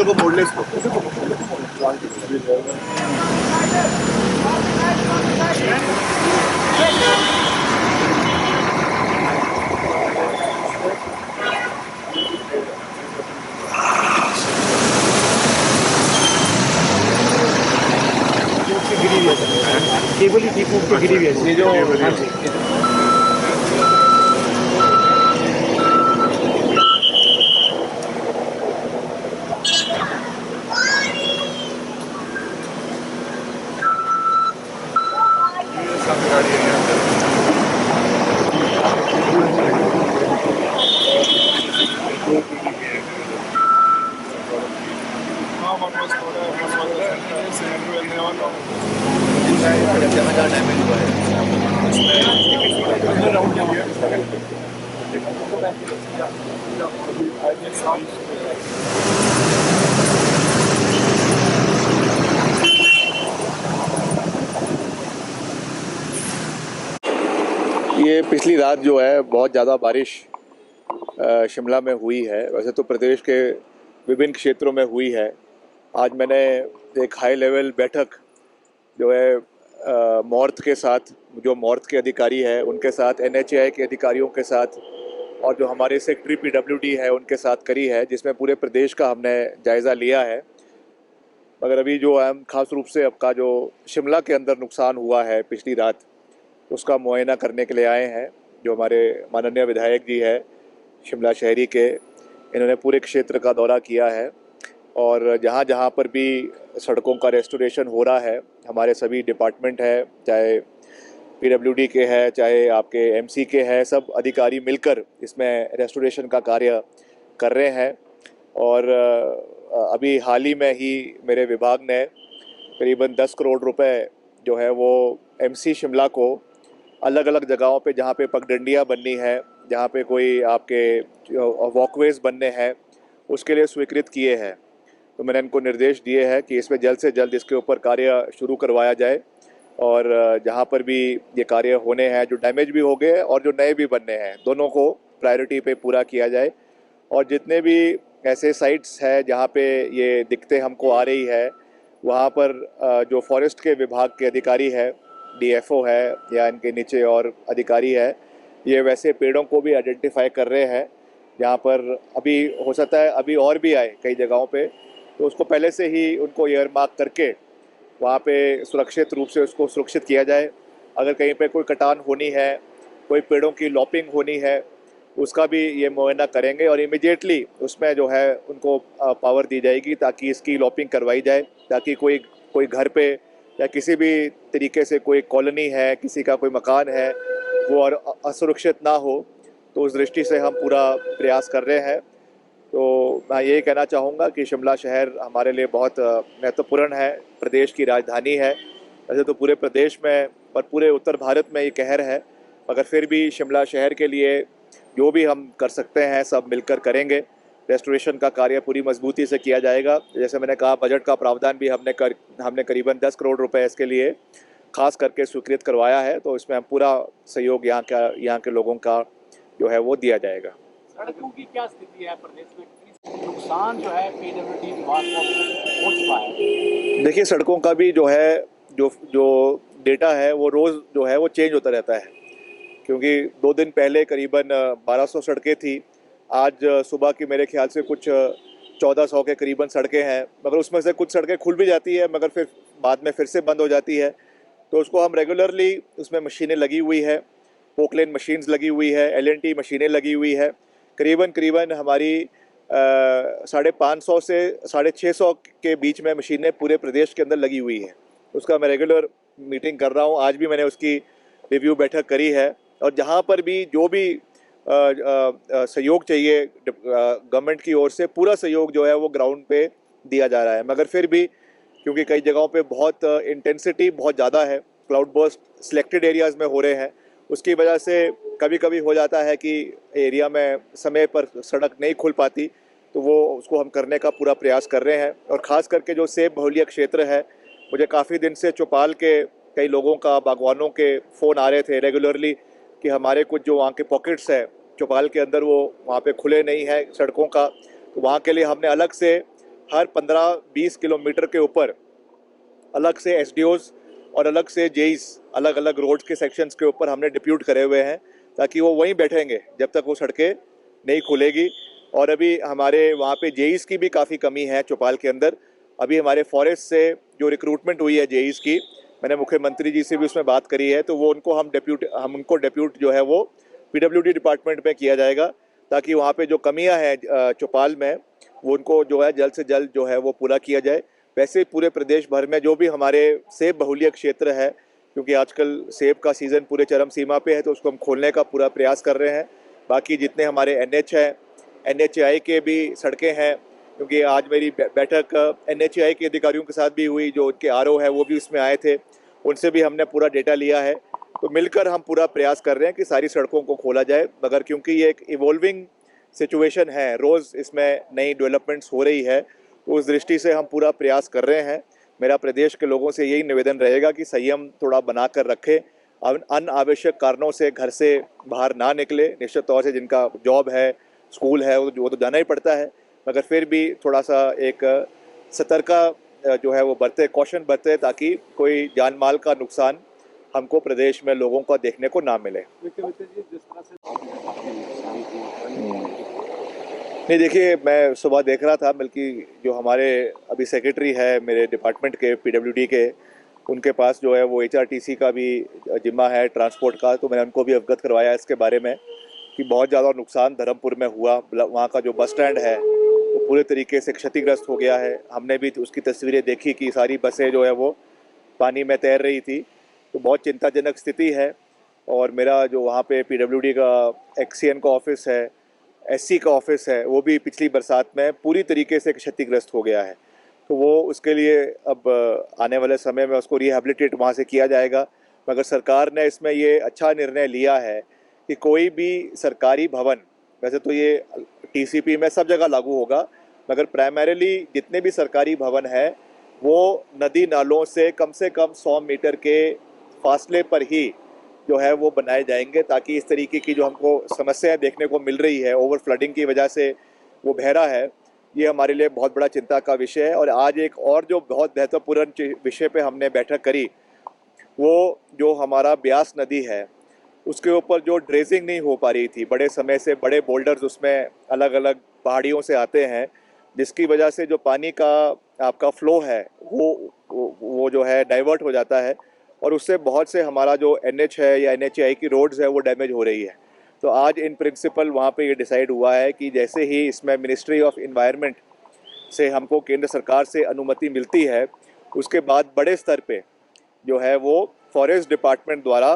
को मोड़ ले इसको। गिरी हुई है केबल ही ठीक ऊपर गिरी हुई है ये जो। हाँ जी गाड़ी है डैमेज हुआ ये पिछली रात जो है बहुत ज़्यादा बारिश शिमला में हुई है। वैसे तो प्रदेश के विभिन्न क्षेत्रों में हुई है। आज मैंने एक हाई लेवल बैठक जो है मॉर्थ के साथ, जो मॉर्थ के अधिकारी है उनके साथ, NHAI के अधिकारियों के साथ और जो हमारे सेक्रेटरी PWD है उनके साथ करी है, जिसमें पूरे प्रदेश का हमने जायज़ा लिया है। मगर अभी जो हम ख़ास रूप से आपका जो शिमला के अंदर नुकसान हुआ है पिछली रात, उसका मुआयना करने के लिए आए हैं। जो हमारे माननीय विधायक जी है शिमला शहरी के, इन्होंने पूरे क्षेत्र का दौरा किया है और जहाँ जहाँ पर भी सड़कों का रेस्टोरेशन हो रहा है, हमारे सभी डिपार्टमेंट है, चाहे PWD के है, चाहे आपके MC के हैं, सब अधिकारी मिलकर इसमें रेस्टोरेशन का कार्य कर रहे हैं। और अभी हाल ही में ही मेरे विभाग ने करीबन 10 करोड़ रुपए जो है वो MC शिमला को अलग अलग जगहों पे, जहाँ पे पगडंडियाँ बननी है, जहाँ पे कोई आपके वॉकवेज बनने हैं, उसके लिए स्वीकृत किए हैं। तो मैंने इनको निर्देश दिए हैं कि इसमें जल्द से जल्द इसके ऊपर कार्य शुरू करवाया जाए और जहाँ पर भी ये कार्य होने हैं, जो डैमेज भी हो गए और जो नए भी बनने हैं, दोनों को प्रायोरिटी पे पूरा किया जाए। और जितने भी ऐसे साइट्स हैं जहाँ पे ये दिक्कतें हमको आ रही है, वहाँ पर जो फॉरेस्ट के विभाग के अधिकारी है, DFO है या इनके नीचे और अधिकारी है, ये वैसे पेड़ों को भी आइडेंटिफाई कर रहे हैं जहाँ पर अभी हो सकता है अभी और भी आए कई जगहों पे, तो उसको पहले से ही उनको ईयर मार्क करके वहाँ पे सुरक्षित रूप से उसको सुरक्षित किया जाए। अगर कहीं पे कोई कटान होनी है, कोई पेड़ों की लॉपिंग होनी है, उसका भी ये मुआयना करेंगे और इमीडिएटली उसमें जो है उनको पावर दी जाएगी ताकि इसकी लॉपिंग करवाई जाए, ताकि कोई कोई घर पे या किसी भी तरीके से कोई कॉलोनी है, किसी का कोई मकान है, वो और असुरक्षित ना हो। तो उस दृष्टि से हम पूरा प्रयास कर रहे हैं। तो मैं यही कहना चाहूँगा कि शिमला शहर हमारे लिए बहुत महत्वपूर्ण है, प्रदेश की राजधानी है। वैसे तो पूरे प्रदेश में और पूरे उत्तर भारत में ये कहर है, मगर फिर भी शिमला शहर के लिए जो भी हम कर सकते हैं सब मिलकर करेंगे। रेस्टोरेशन का कार्य पूरी मजबूती से किया जाएगा। जैसे मैंने कहा, बजट का प्रावधान भी हमने करीबन 10 करोड़ रुपए इसके लिए खास करके स्वीकृत करवाया है। तो इसमें हम पूरा सहयोग यहाँ के लोगों का जो है वो दिया जाएगा। सड़कों की क्या स्थिति है प्रदेश में? नुकसान जो है PWD विभाग को हो चुका है। देखिए, सड़कों का भी जो है जो डेटा है वो रोज़ जो है वो चेंज होता रहता है, क्योंकि 2 दिन पहले करीबन 1200 सड़कें थी। आज सुबह की मेरे ख्याल से कुछ 1400 के करीबन सड़कें हैं, मगर उसमें से कुछ सड़कें खुल भी जाती है मगर फिर बाद में फिर से बंद हो जाती है। तो उसको हम रेगुलरली, उसमें मशीनें लगी हुई है, पोकलेन मशीन्स लगी हुई है, LNT मशीनें लगी हुई है। करीबन हमारी 550 से 650 के बीच में मशीनें पूरे प्रदेश के अंदर लगी हुई हैं। उसका मैं रेगुलर मीटिंग कर रहा हूँ। आज भी मैंने उसकी रिव्यू बैठक करी है और जहाँ पर भी जो भी सहयोग चाहिए गवर्नमेंट की ओर से, पूरा सहयोग जो है वो ग्राउंड पे दिया जा रहा है। मगर फिर भी क्योंकि कई जगहों पे बहुत इंटेंसिटी बहुत ज़्यादा है, क्लाउड बर्स्ट सिलेक्टेड एरियाज़ में हो रहे हैं, उसकी वजह से कभी कभी हो जाता है कि एरिया में समय पर सड़क नहीं खुल पाती। तो वो उसको हम करने का पूरा प्रयास कर रहे हैं। और ख़ास करके जो सेब बहुल्य क्षेत्र है, मुझे काफ़ी दिन से चौपाल के कई लोगों का, बागवानों के फ़ोन आ रहे थे रेगुलरली कि हमारे कुछ जो वहाँ के पॉकेट्स हैं चौपाल के अंदर, वो वहाँ पे खुले नहीं हैं सड़कों का। तो वहाँ के लिए हमने अलग से हर 15-20 किलोमीटर के ऊपर अलग से एसडीओज और अलग से जेईस अलग अलग रोड्स के सेक्शंस के ऊपर हमने डिप्यूट करे हुए हैं, ताकि वो वहीं बैठेंगे जब तक वो सड़कें नहीं खुलेगी। और अभी हमारे वहाँ पे जेईस की भी काफ़ी कमी है चौपाल के अंदर। अभी हमारे फॉरेस्ट से जो रिक्रूटमेंट हुई है जेईस की, मैंने मुख्यमंत्री जी से भी उसमें बात करी है, तो वो हम उनको डेप्यूट जो है वो पीडब्ल्यूडी डिपार्टमेंट में किया जाएगा, ताकि वहाँ पे जो कमियाँ हैं चौपाल में वो उनको जो है जल्द से जल्द जो है वो पूरा किया जाए। वैसे पूरे प्रदेश भर में जो भी हमारे सेब बहुल्य क्षेत्र है, क्योंकि आजकल सेब का सीज़न पूरे चरम सीमा पे है, तो उसको हम खोलने का पूरा प्रयास कर रहे हैं। बाकी जितने हमारे एनएच हैं, एनएचएआई के भी सड़कें हैं, क्योंकि आज मेरी बैठक एनएचएआई के अधिकारियों के साथ भी हुई, जो उनके आरओ है वो भी उसमें आए थे, उनसे भी हमने पूरा डेटा लिया है। तो मिलकर हम पूरा प्रयास कर रहे हैं कि सारी सड़कों को खोला जाए, मगर क्योंकि ये एक इवॉल्विंग सिचुएशन है, रोज़ इसमें नई डेवलपमेंट्स हो रही है, तो उस दृष्टि से हम पूरा प्रयास कर रहे हैं। मेरा प्रदेश के लोगों से यही निवेदन रहेगा कि संयम थोड़ा बना कर रखें, अनावश्यक कारणों से घर से बाहर ना निकले। निश्चित तौर से जिनका जॉब है, स्कूल है, वो तो जाना ही पड़ता है, मगर फिर भी थोड़ा सा एक सतर्कता जो है वो बरते, कॉशन बरते, ताकि कोई जान माल का नुकसान हमको प्रदेश में लोगों को देखने को ना मिले। नहीं, देखिए, मैं सुबह देख रहा था, बल्कि जो हमारे अभी सेक्रेटरी है मेरे डिपार्टमेंट के पीडब्ल्यूडी के, उनके पास जो है वो एचआरटीसी का भी जिम्मा है ट्रांसपोर्ट का, तो मैंने उनको भी अवगत करवाया इसके बारे में कि बहुत ज़्यादा नुकसान धर्मपुर में हुआ। वहाँ का जो बस स्टैंड है वो पूरे तरीके से क्षतिग्रस्त हो गया है। हमने भी उसकी तस्वीरें देखी कि सारी बसें जो है वो पानी में तैर रही थी, तो बहुत चिंताजनक स्थिति है। और मेरा जो वहाँ पे पीडब्ल्यूडी का एक्सीएन का ऑफिस है, एससी का ऑफिस है, वो भी पिछली बरसात में पूरी तरीके से क्षतिग्रस्त हो गया है। तो वो उसके लिए अब आने वाले समय में उसको रिहेबिलिटेट वहाँ से किया जाएगा। मगर सरकार ने इसमें ये अच्छा निर्णय लिया है कि कोई भी सरकारी भवन, वैसे तो ये टीसीपी में सब जगह लागू होगा, मगर प्राइमरीली जितने भी सरकारी भवन है वो नदी नालों से कम 100 मीटर के फासले पर ही जो है वो बनाए जाएंगे, ताकि इस तरीके की जो हमको समस्याएं देखने को मिल रही है, ओवर फ्लडिंग की वजह से वो बह रहा है, ये हमारे लिए बहुत बड़ा चिंता का विषय है। और आज एक और जो बहुत महत्वपूर्ण विषय पे हमने बैठक करी, वो जो हमारा ब्यास नदी है उसके ऊपर जो ड्रेजिंग नहीं हो पा रही थी, बड़े समय से बड़े बोल्डर्स उसमें अलग अलग पहाड़ियों से आते हैं, जिसकी वजह से जो पानी का आपका फ्लो है वो जो है डाइवर्ट हो जाता है, और उससे बहुत से हमारा जो एनएच है या एनएचएआई की रोड्स है वो डैमेज हो रही है। तो आज इन प्रिंसिपल वहाँ पे ये डिसाइड हुआ है कि जैसे ही इसमें मिनिस्ट्री ऑफ इन्वायरमेंट से हमको केंद्र सरकार से अनुमति मिलती है, उसके बाद बड़े स्तर पे जो है वो फॉरेस्ट डिपार्टमेंट द्वारा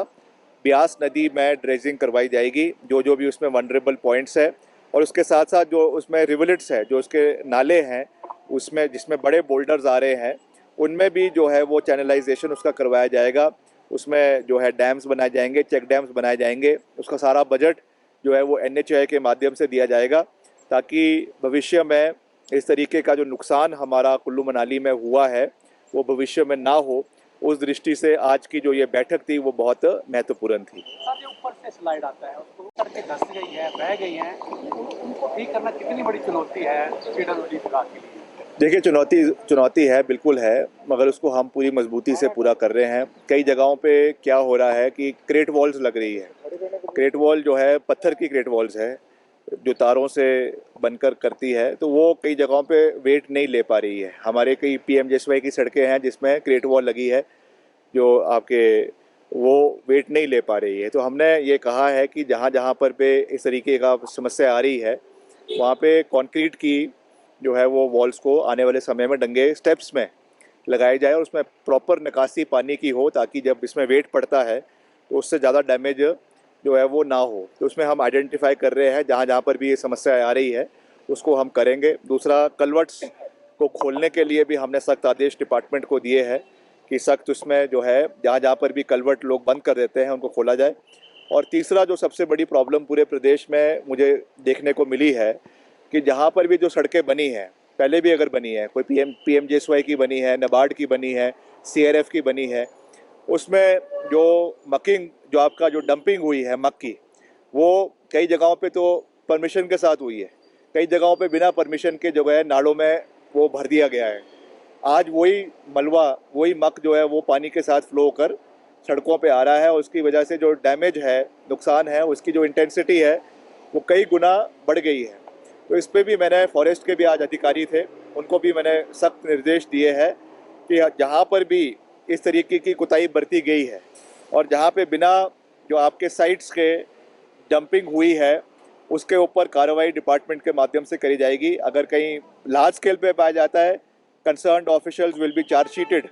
ब्यास नदी में ड्रेजिंग करवाई जाएगी, जो जो भी उसमें वनरेबल पॉइंट्स है, और उसके साथ साथ जो उसमें रिवलेट्स है, जो उसके नाले हैं, उसमें जिसमें बड़े बोल्डर्स आ रहे हैं, उनमें भी जो है वो चैनलाइजेशन उसका करवाया जाएगा। उसमें जो है डैम्स बनाए जाएंगे, चेक डैम्स बनाए जाएंगे, उसका सारा बजट जो है वो एनएचएआई के माध्यम से दिया जाएगा, ताकि भविष्य में इस तरीके का जो नुकसान हमारा कुल्लू मनाली में हुआ है वो भविष्य में ना हो। उस दृष्टि से आज की जो ये बैठक थी वो बहुत महत्वपूर्ण थी। सर, जो ऊपर से स्लाइड आता है उसको करके धंस गई है, बह गई हैं, उनको ठीक करना कितनी बड़ी चुनौती है पीडब्ल्यूडी विभाग के लिए? देखिए, चुनौती है, बिल्कुल है, मगर उसको हम पूरी मजबूती से पूरा कर रहे हैं। कई जगहों पे क्या हो रहा है कि क्रेट वॉल्स लग रही है। क्रेट वॉल जो है पत्थर की क्रेट वॉल्स है, जो तारों से बनकर करती है, तो वो कई जगहों पे वेट नहीं ले पा रही है। हमारे कई पीएमजेएसवाई की सड़कें हैं जिसमें क्रेट वॉल लगी है, जो आपके वो वेट नहीं ले पा रही है। तो हमने ये कहा है कि जहाँ जहाँ पर पे इस तरीके का समस्या आ रही है, वहाँ पे कंक्रीट की जो है वो वॉल्स को आने वाले समय में डंगे स्टेप्स में लगाए जाए, और उसमें प्रॉपर निकासी पानी की हो, ताकि जब इसमें वेट पड़ता है तो उससे ज़्यादा डैमेज जो है वो ना हो। तो उसमें हम आइडेंटिफाई कर रहे हैं जहाँ जहाँ पर भी ये समस्या आ रही है उसको हम करेंगे। दूसरा, कलवर्ट्स को खोलने के लिए भी हमने सख्त आदेश डिपार्टमेंट को दिए हैं कि सख्त उसमें जो है जहाँ जहाँ पर भी कलवर्ट लोग बंद कर देते हैं उनको खोला जाए। और तीसरा, जो सबसे बड़ी प्रॉब्लम पूरे प्रदेश में मुझे देखने को मिली है कि जहाँ पर भी जो सड़कें बनी हैं, पहले भी अगर बनी है, कोई पीएमजेएसवाई की बनी है, नाबार्ड की बनी है, सीआरएफ की बनी है, उसमें जो मकिंग, जो आपका जो डंपिंग हुई है मक की, वो कई जगहों पे तो परमिशन के साथ हुई है, कई जगहों पे बिना परमिशन के जो है नालों में वो भर दिया गया है। आज वही मलबा, वही मक जो है वो पानी के साथ फ्लो होकर सड़कों पे आ रहा है, और उसकी वजह से जो डैमेज है, नुकसान है, उसकी जो इंटेंसिटी है वो कई गुना बढ़ गई है। तो इस पे भी मैंने, फॉरेस्ट के भी आज अधिकारी थे, उनको भी मैंने सख्त निर्देश दिए हैं कि जहाँ पर भी इस तरीके की कोताही बरती गई है और जहाँ पे बिना जो आपके साइट्स के डंपिंग हुई है उसके ऊपर कार्रवाई डिपार्टमेंट के माध्यम से करी जाएगी। अगर कहीं लार्ज स्केल पे पाया जाता है, concerned officials will be chargesheeted,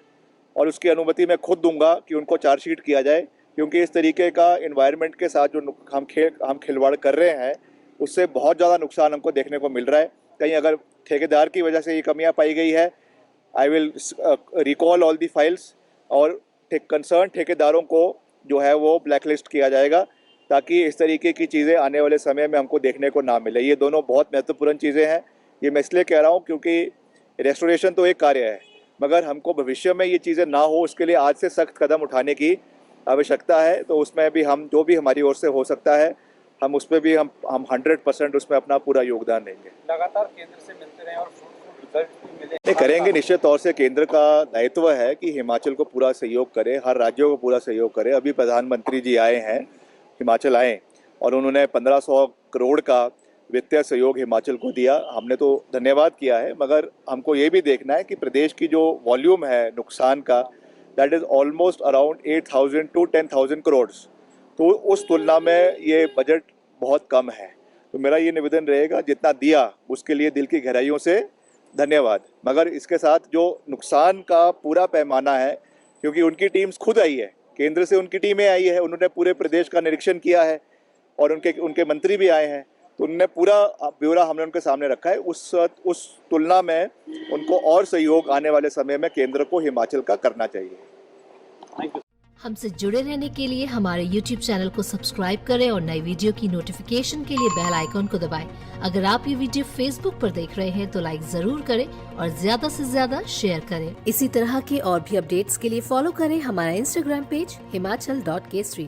और उसकी अनुमति मैं खुद दूंगा कि उनको चार्जशीट किया जाए, क्योंकि इस तरीके का इन्वायरमेंट के साथ जो हम खिलवाड़ कर रहे हैं उससे बहुत ज़्यादा नुकसान हमको देखने को मिल रहा है। कहीं अगर ठेकेदार की वजह से ये कमियां पाई गई है, I will recall all the files, और कंसर्न ठेकेदारों को जो है वो ब्लैकलिस्ट किया जाएगा, ताकि इस तरीके की चीज़ें आने वाले समय में हमको देखने को ना मिले। ये दोनों बहुत महत्वपूर्ण चीज़ें हैं। ये मैं इसलिए कह रहा हूँ क्योंकि रेस्टोरेशन तो एक कार्य है, मगर हमको भविष्य में ये चीज़ें ना हो उसके लिए आज से सख्त कदम उठाने की आवश्यकता है। तो उसमें भी हम जो भी हमारी ओर से हो सकता है हम उस पर भी हम 100% उसमें अपना पूरा योगदान देंगे। लगातार केंद्र से मिलते रहे और फ्रूटफुल रिजल्ट भी मिले। नहीं करेंगे, निश्चित तौर से केंद्र का दायित्व है कि हिमाचल को पूरा सहयोग करे, हर राज्यों को पूरा सहयोग करे। अभी प्रधानमंत्री जी आए हैं, हिमाचल आए, और उन्होंने 1500 करोड़ का वित्तीय सहयोग हिमाचल को दिया। हमने तो धन्यवाद किया है, मगर हमको ये भी देखना है कि प्रदेश की जो वॉल्यूम है नुकसान का, that is almost around 8,000 to 10,000 crore. तो उस तुलना में ये बजट बहुत कम है। तो मेरा ये निवेदन रहेगा, जितना दिया उसके लिए दिल की गहराइयों से धन्यवाद, मगर इसके साथ जो नुकसान का पूरा पैमाना है, क्योंकि उनकी टीम्स खुद आई है, केंद्र से उनकी टीमें आई है, उन्होंने पूरे प्रदेश का निरीक्षण किया है, और उनके मंत्री भी आए हैं, तो उन्होंने पूरा ब्यौरा हमने उनके सामने रखा है। उस तुलना में उनको और सहयोग आने वाले समय में केंद्र को हिमाचल का करना चाहिए। Thank you. हमसे जुड़े रहने के लिए हमारे YouTube चैनल को सब्सक्राइब करें और नई वीडियो की नोटिफिकेशन के लिए बेल आइकॉन को दबाएं। अगर आप ये वीडियो Facebook पर देख रहे हैं तो लाइक जरूर करें और ज्यादा से ज्यादा शेयर करें। इसी तरह के और भी अपडेट्स के लिए फॉलो करें हमारा Instagram पेज himachal.k3।